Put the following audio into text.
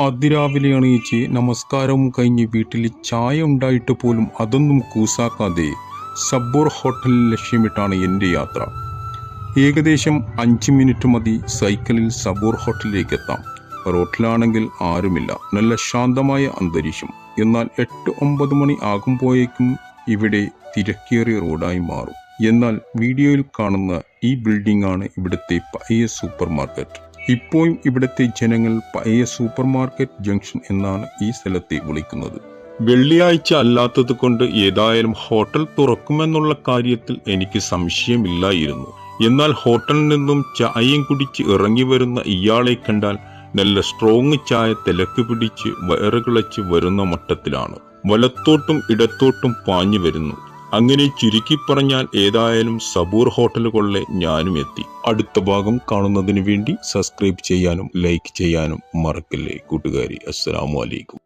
അതിരാവിലെ എണീച്ച് നമസ്കാരവും കഴിഞ്ഞ് വീട്ടിൽ ചായ ഉണ്ടായിട്ട് പോലും അതൊന്നും കൂസാക്കാതെ സബൂർ ഹോട്ടൽ ലക്ഷ്യമിട്ടാണ് എൻ്റെ യാത്ര. ഏകദേശം 5 മിനിറ്റ് മതി സൈക്കിളിൽ സബൂർ ഹോട്ടലിലേക്ക് എത്താം. റോട്ടിലാണെങ്കിൽ ആരുമില്ല, നല്ല ശാന്തമായ അന്തരീക്ഷം. എന്നാൽ 8-9 മണി ആകുമ്പോഴേക്കും ഇവിടെ തിരക്കേറിയ റോഡായി മാറും. എന്നാൽ വീഡിയോയിൽ കാണുന്ന ഈ ബിൽഡിംഗ് ആണ് ഇവിടുത്തെ പഴയ സൂപ്പർ മാർക്കറ്റ്. ഇപ്പോഴും ഇവിടുത്തെ ജനങ്ങൾ പഴയ സൂപ്പർ മാർക്കറ്റ് ജംഗ്ഷൻ എന്നാണ് ഈ സ്ഥലത്തെ വിളിക്കുന്നത്. വെള്ളിയാഴ്ച അല്ലാത്തത് കൊണ്ട് ഏതായാലും ഹോട്ടൽ തുറക്കുമെന്നുള്ള കാര്യത്തിൽ എനിക്ക് സംശയമില്ലായിരുന്നു. എന്നാൽ ഹോട്ടലിൽ നിന്നും ചായയും കുടിച്ച് ഇറങ്ങി വരുന്ന ഇയാളെ കണ്ടാൽ നല്ല സ്ട്രോങ് ചായ തിലക്ക് പിടിച്ച് വയറുകിളച്ച് വരുന്ന മട്ടത്തിലാണ്. വലത്തോട്ടും ഇടത്തോട്ടും പാഞ്ഞു വരുന്നു. അങ്ങനെ ചുരുക്കി പറഞ്ഞാൽ ഏതായാലും സബൂർ ഹോട്ടലുകളിലെ ഞാനും എത്തി. അടുത്ത ഭാഗം കാണുന്നതിന് വേണ്ടി സബ്സ്ക്രൈബ് ചെയ്യാനും ലൈക്ക് ചെയ്യാനും മറക്കല്ലേ കൂട്ടുകാരി. അസ്സലാമു അലൈക്കും.